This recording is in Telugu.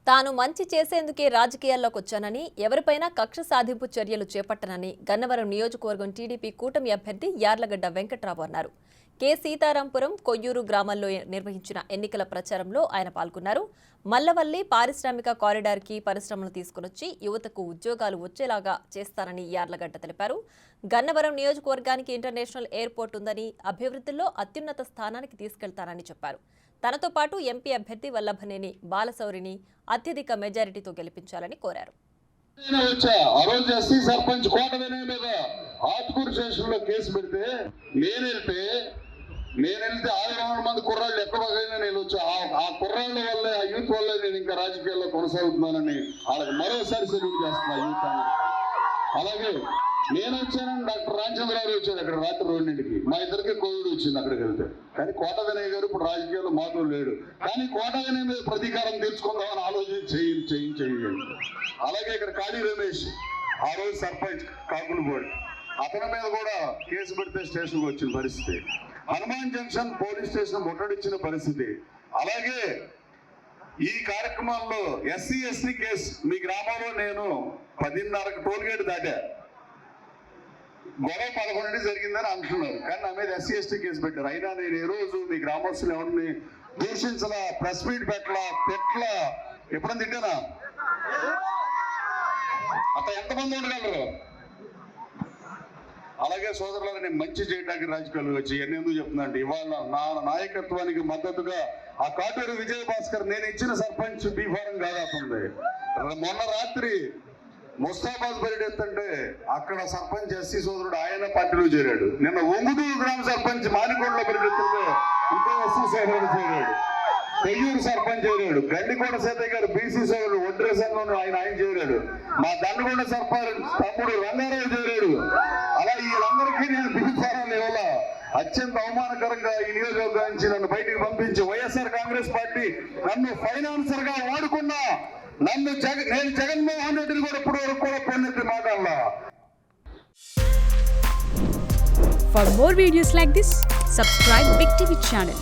తాను మంచి చేసేందుకే రాజకీయాల్లోకి వచ్చానని, ఎవరిపైనా కక్ష సాధింపు చర్యలు చేపట్టనని గన్నవరం నియోజకవర్గం టీడీపీ కూటమి అభ్యర్థి యార్లగడ్డ వెంకట్రావు అన్నారు. కె సీతారాంపురం కొయ్యూరు గ్రామాల్లో నిర్వహించిన ఎన్నికల ప్రచారంలో ఆయన పాల్గొన్నారు. మల్లవల్లి పారిశ్రామిక కారిడార్కి పరిశ్రమలు తీసుకునొచ్చి యువతకు ఉద్యోగాలు వచ్చేలాగా చేస్తానని యార్లగడ్డ తెలిపారు. గన్నవరం నియోజకవర్గానికి ఇంటర్నేషనల్ ఎయిర్పోర్ట్ ఉందని, అభివృద్ధిలో అత్యున్నత స్థానానికి తీసుకెళ్తానని చెప్పారు. తనతో పాటు ఎంపీ అభ్యర్థి వల్లభనేని బాలశౌరిని అత్యధిక మెజారిటీతో గెలిపించాలని కోరారు. నేనెళ్తే 600 మంది కుర్రాళ్ళు ఎక్కడోకైనా నేను వచ్చి ఆ కుర్రాళ్ళ వల్లే, ఆ యూత్ వల్లే నేను ఇంకా రాజకీయాల్లో కొనసాగుతున్నానని వాళ్ళకి మరోసారి సెల్యూట్ చేస్తున్నా యూత్ అని. అలాగే నేను వచ్చానని డాక్టర్ రామచంద్రరావు వచ్చాడు అక్కడ రాత్రి 2ంటికి. మా ఇద్దరికి కోవిడ్ వచ్చింది అక్కడికి వెళ్తే. కానీ కోట వినయ్ గారు ఇప్పుడు రాజకీయాల్లో మాత్రం లేడు. కానీ కోట వినయ్ మీద ప్రతీకారం తీర్చుకుందామని ఆలోచన చేయండి. అలాగే ఇక్కడ కాళీ రమేష్ ఆ రోజు సర్పంచ్ కాకులబోడి, అతని మీద కూడా కేసు పెడితే స్టేషన్కి వచ్చిన పరిస్థితి. హనుమాన్ జంక్షన్ పోలీస్ స్టేషన్ ముట్టడిచ్చిన పరిస్థితి. అలాగే ఈ కార్యక్రమాల్లో ఎస్సీ ఎస్టీ కేసు మీ గ్రామంలో నేను 10:30కి టోల్గేట్ దాటా. గొడవ 11 జరిగిందని అంటున్నారు, కానీ నా మీద ఎస్సీ ఎస్టీ కేసు పెట్టారు. అయినా నేను ఏ రోజు మీ గ్రామస్తులు ఎవరిని దూషించలా, ప్రెస్ మీట్ పెట్టలా, ఎప్పుడన్నా తిట్టానా? అట్లా ఎంతమంది ఉండగలరు? అలాగే సోదరులను నేను మంచి చేయడానికి రాజకీయాలు వచ్చి ఎన్ని ఎందుకు చెప్తున్నా అంటే, ఇవాళ నా నాయకత్వానికి మద్దతుగా ఆ కాటూరు విజయభాస్కర్ నేను ఇచ్చిన సర్పంచ్ బీఫారం కాదాతుంది. మొన్న రాత్రి ముస్తాబాద్ పరిగెత్తంటే అక్కడ సర్పంచ్ ఎస్సీ సోదరుడు ఆయన పార్టీలో చేరాడు. నిన్న ఒంగుటూరు గ్రామ సర్పంచ్ మానికోటలో పరిగెత్తుంటే ఇంకో ఎస్సీ సోదరుడు చేరాడు. కొయ్యూరు సర్పంచ్ చేరాడు. గండికోట సీతయ్య గారు బీసీ సోదరుడు ఒంటరి సంఘంలో ఆయన చేరాడు. మా దండగొండ సర్పంచ్ తమ్ముడు రంగారావు చేరాడు. అలా వీళ్ళందరికీ నేను బీఫారాలు ఇవ్వాల. అత్యంత అవమానకరంగా ఈ నియోజకవర్గం నుంచి నన్ను బయటికి పంపించి వైఎస్ఆర్ కాంగ్రెస్ పార్టీ నన్ను ఫైనాన్సర్ గా వాడుకున్నా, నేను జగన్మోహన్ రెడ్డిని కూడా ఇప్పుడు వరకు కూడా పొందిన మాటల్లా. For more videos like this, subscribe Big TV channel.